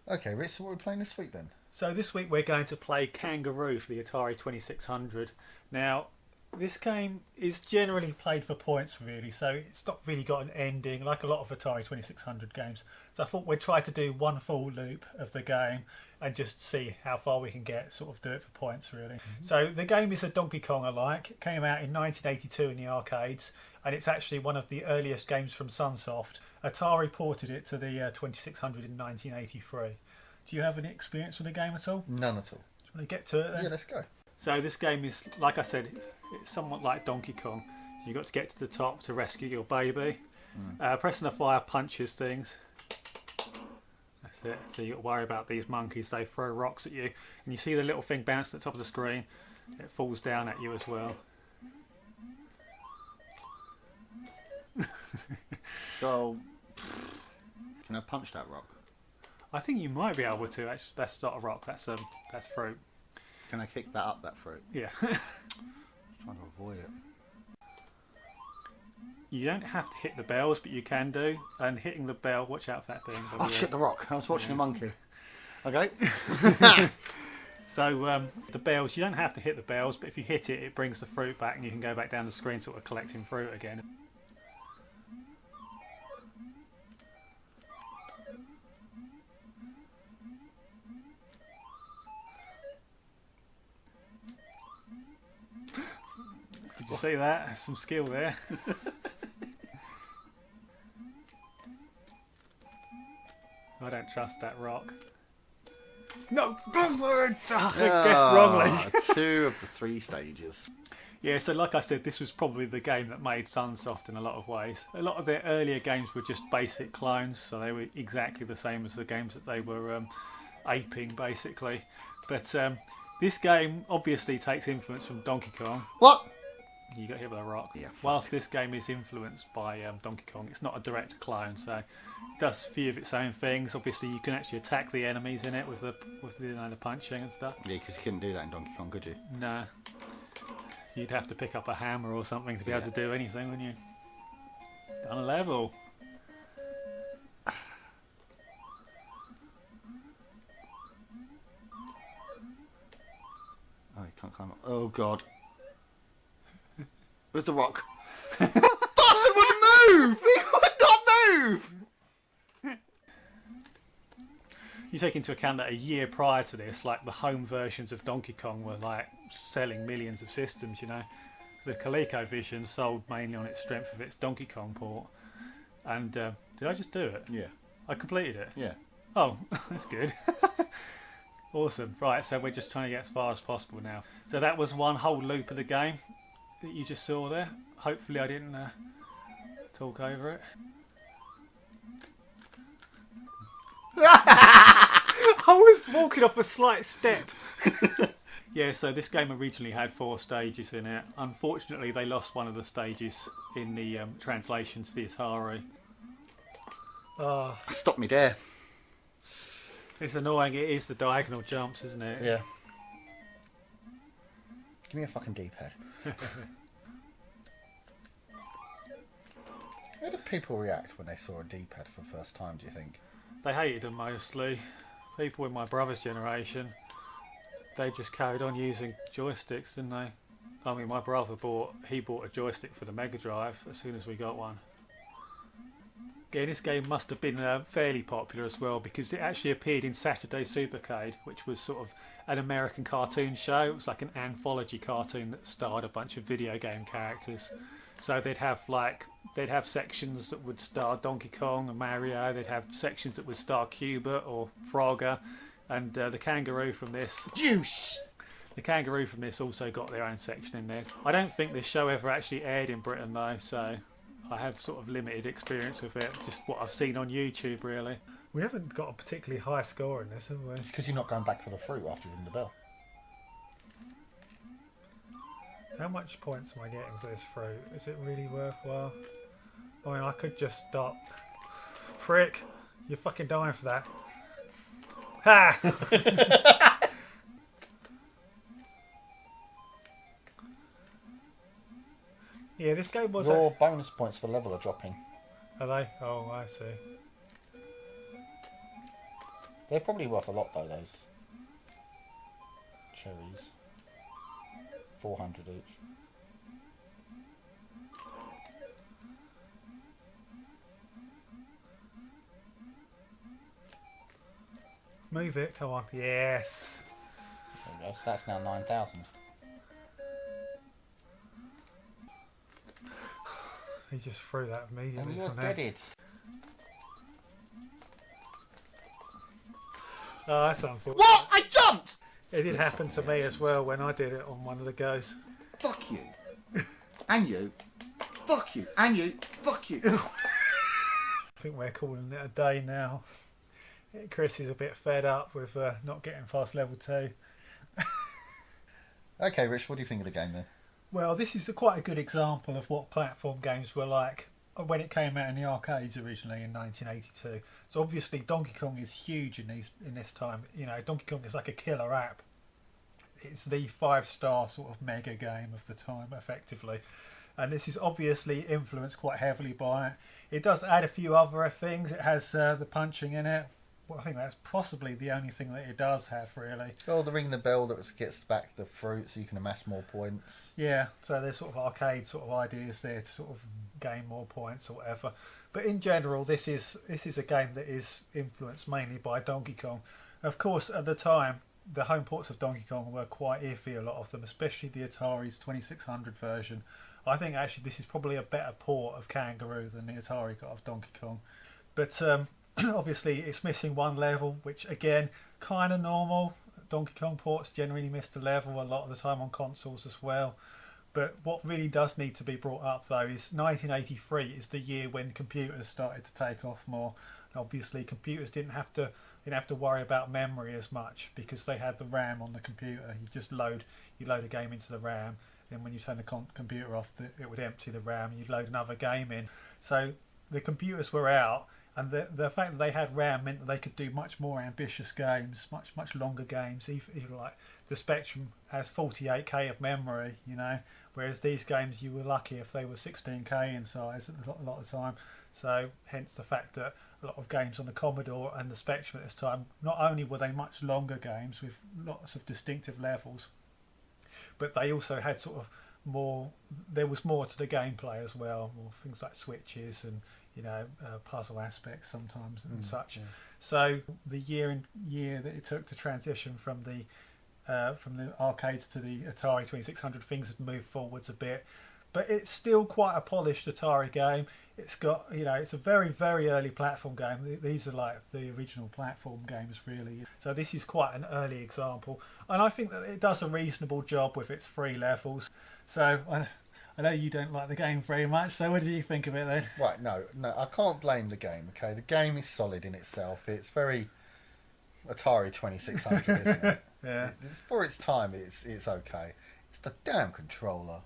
Okay, Rich, so what are we playing this week then? So this week we're going to play Kangaroo for the Atari 2600. Now, this game is generally played for points really, so it's not really got an ending like a lot of Atari 2600 games. So I thought we'd try to do one full loop of the game and just see how far we can get, sort of do it for points really. So the game is a Donkey Kong alike. It came out in 1982 in the arcades, and it's actually one of the earliest games from Sunsoft. Atari ported it to the 2600 in 1983. Do you have any experience with the game at all? None at all. Do you want to get to it then? Yeah, let's go. So this game is, like I said, it's somewhat like Donkey Kong. So you've got to get to the top to rescue your baby. Pressing the fire punches things. That's it. So you've got to worry about these monkeys. They throw rocks at you. And you see the little thing bounce at the top of the screen. It falls down at you as well. So, can I punch that rock? I think you might be able to. Actually, that's not a rock. That's fruit. Can I kick that up, that fruit? Yeah. Just trying to avoid it. You don't have to hit the bells, but you can do. And hitting the bell, watch out for that thing. Oh shit, the rock. I was watching a monkey. Okay. So the bells, you don't have to hit the bells, but if you hit it, it brings the fruit back and you can go back down the screen sort of collecting fruit again. Did you see that? Some skill there. I don't trust that rock. No! I guessed wrongly. 2 of the 3 stages. Yeah, so like I said, this was probably the game that made Sunsoft in a lot of ways. A lot of their earlier games were just basic clones, so they were exactly the same as the games that they were aping, basically. But this game obviously takes influence from Donkey Kong. What? You got hit with a rock. Yeah, Whilst this game is influenced by Donkey Kong, it's not a direct clone, so it does a few of its own things. Obviously, you can actually attack the enemies in it with the punching and stuff. Yeah, because you couldn't do that in Donkey Kong, could you? No. You'd have to pick up a hammer or something to be able to do anything, wouldn't you? Done a level. Oh, you can't climb up. Oh, God. Where's the rock? Bastard wouldn't move! He would not move! You take into account that a year prior to this, like the home versions of Donkey Kong were like selling millions of systems, you know. So ColecoVision sold mainly on its strength of its Donkey Kong port. And did I just do it? Yeah. I completed it? Yeah. Oh, that's good. Awesome. Right, so we're just trying to get as far as possible now. So that was one whole loop of the game that you just saw there. Hopefully I didn't talk over it. I was walking off a slight step. Yeah, so this game originally had 4 stages in it. Unfortunately, they lost one of the stages in the translation to the Atari. Oh, Stop me there. it's annoying. It is the diagonal jumps, isn't it? Yeah. Give me a fucking D-pad. How did people react when they saw a D-pad for the first time, do you think? They hated them mostly. People in my brother's generation, they just carried on using joysticks, didn't they? I mean, my brother bought a joystick for the Mega Drive as soon as we got one. Again, this game must have been fairly popular as well because it actually appeared in Saturday Supercade, which was sort of an American cartoon show. It was like an anthology cartoon that starred a bunch of video game characters. So they'd have sections that would star Donkey Kong and Mario. They'd have sections that would star Cubert or Frogger, and the Kangaroo from this. Juice! The Kangaroo from this also got their own section in there. I don't think this show ever actually aired in Britain though, so I have sort of limited experience with it. Just what I've seen on YouTube, really. We haven't got a particularly high score in this, have we? It's because you're not going back for the fruit after ringing the bell. How much points am I getting for this fruit? Is it really worthwhile? I mean, I could just stop. Prick! You're fucking dying for that. Ha! Yeah, this game was... Raw bonus points for level are dropping. Are they? Oh, I see. They're probably worth a lot though, those cherries. 400 each. Move it, come on. Yes. There we go. So that's now 9,000. He just threw that immediately. And you're from there. deaded. Oh, that's unfortunate. What? I jumped! It did happen to me as well when I did it on one of the goes. Fuck you. And you. Fuck you. And you. Fuck you. I think we're calling it a day now. Chris is a bit fed up with not getting past level 2. Okay, Rich, what do you think of the game then? Well, this is quite a good example of what platform games were like when it came out in the arcades originally in 1982. So obviously Donkey Kong is huge in this time. You know, Donkey Kong is like a killer app. It's the 5-star sort of mega game of the time, effectively. And this is obviously influenced quite heavily by it. It does add a few other things. It has the punching in it. Well, I think that's possibly the only thing that it does have, really. Oh, the ring the bell that gets back the fruit so you can amass more points. Yeah, so there's sort of arcade sort of ideas there to sort of gain more points or whatever. But in general, this is a game that is influenced mainly by Donkey Kong. Of course, at the time, the home ports of Donkey Kong were quite iffy, a lot of them, especially the Atari's 2600 version. I think actually this is probably a better port of Kangaroo than the Atari got of Donkey Kong. But obviously it's missing one level, which again, kind of normal. Donkey Kong ports generally miss a level a lot of the time on consoles as well. But what really does need to be brought up though is 1983 is the year when computers started to take off more. And obviously computers didn't have to worry about memory as much because they had the RAM on the computer. You load a game into the RAM, and when you turn the computer off, it would empty the RAM. You'd load another game in. So the computers were out, and the fact that they had RAM meant that they could do much more ambitious games, much longer games. Even like the Spectrum has 48k of memory, you know, whereas these games you were lucky if they were 16k in size a lot of the time. So hence the fact that a lot of games on the Commodore and the Spectrum at this time, not only were they much longer games with lots of distinctive levels, but they also had sort of more. There was more to the gameplay as well, more things like switches and puzzle aspects sometimes and such. Yeah. So the year that it took to transition from the arcades to the Atari 2600, things had moved forwards a bit, but it's still quite a polished Atari game. It's got, it's a very, very early platform game. These are like the original platform games, really. So this is quite an early example. And I think that it does a reasonable job with its 3 levels. So I know you don't like the game very much, so what did you think of it then? Right, no, I can't blame the game, okay? The game is solid in itself. It's very Atari 2600, isn't it? Yeah. It's, for its time, it's okay. It's the damn controller.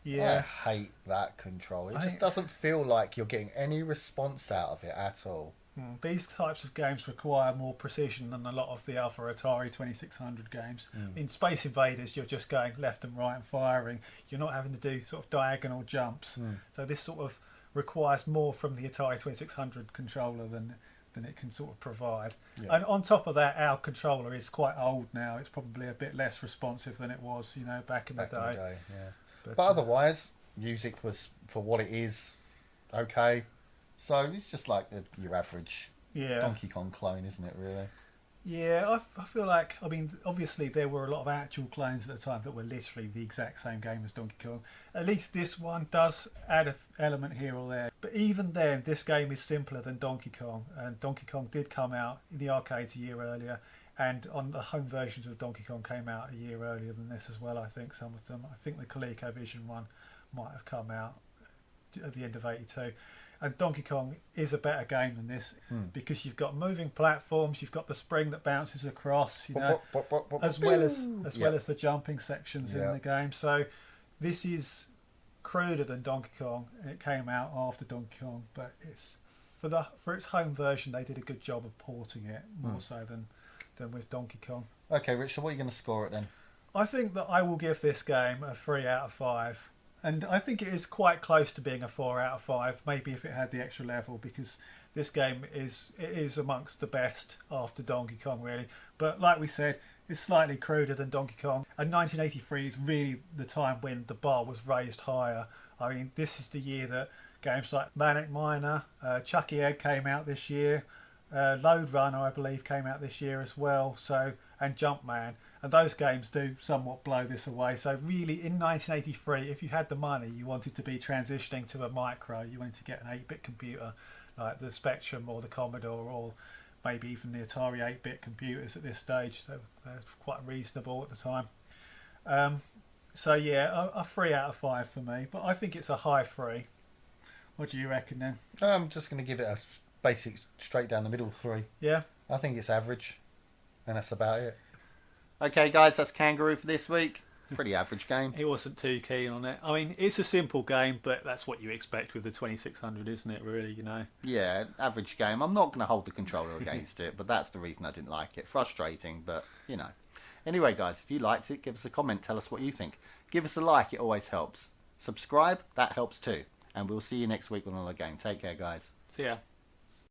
Yeah. I hate that controller. It just doesn't feel like you're getting any response out of it at all. These types of games require more precision than a lot of the other Atari 2600 games. In Space Invaders, you're just going left and right and firing. You're not having to do sort of diagonal jumps. So this sort of requires more from the Atari 2600 controller than it can sort of provide. Yeah. And on top of that, our controller is quite old now. It's probably a bit less responsive than it was, back in the day. Yeah. But otherwise, music was, for what it is, okay. So it's just like your average Donkey Kong clone, isn't it, really? Yeah, I feel like, obviously there were a lot of actual clones at the time that were literally the exact same game as Donkey Kong. At least this one does add an element here or there. But even then, this game is simpler than Donkey Kong. And Donkey Kong did come out in the arcades a year earlier. And on the home versions of Donkey Kong came out a year earlier than this as well, I think, some of them. I think the ColecoVision one might have come out at the end of 82. And Donkey Kong is a better game than this because you've got moving platforms, you've got the spring that bounces across, as well as the jumping sections in the game. So this is cruder than Donkey Kong, and it came out after Donkey Kong. But it's for its home version, they did a good job of porting it more so than with Donkey Kong. Okay, Richard, what are you going to score it then? I think that I will give this game a 3 out of 5. And I think it is quite close to being a 4 out of 5, maybe if it had the extra level, because this game is amongst the best after Donkey Kong, really. But like we said, it's slightly cruder than Donkey Kong. And 1983 is really the time when the bar was raised higher. I mean, this is the year that games like Manic Miner, Chucky Egg came out this year, Lode Runner, I believe, came out this year as well. So, and Jumpman. And those games do somewhat blow this away. So really, in 1983, if you had the money, you wanted to be transitioning to a micro. You wanted to get an 8-bit computer like the Spectrum or the Commodore, or maybe even the Atari 8-bit computers at this stage. So they're quite reasonable at the time. So yeah, a 3 out of 5 for me. But I think it's a high 3. What do you reckon then? I'm just going to give it a basic, straight down the middle 3. Yeah? I think it's average. And that's about it. Okay, guys, that's Kangaroo for this week. Pretty average game. He wasn't too keen on it. I mean, it's a simple game, but that's what you expect with the 2600, isn't it, really, you know? Yeah, average game. I'm not going to hold the controller against it, but that's the reason I didn't like it. Frustrating, but, you know. Anyway, guys, if you liked it, give us a comment. Tell us what you think. Give us a like. It always helps. Subscribe. That helps too. And we'll see you next week on another game. Take care, guys. See ya.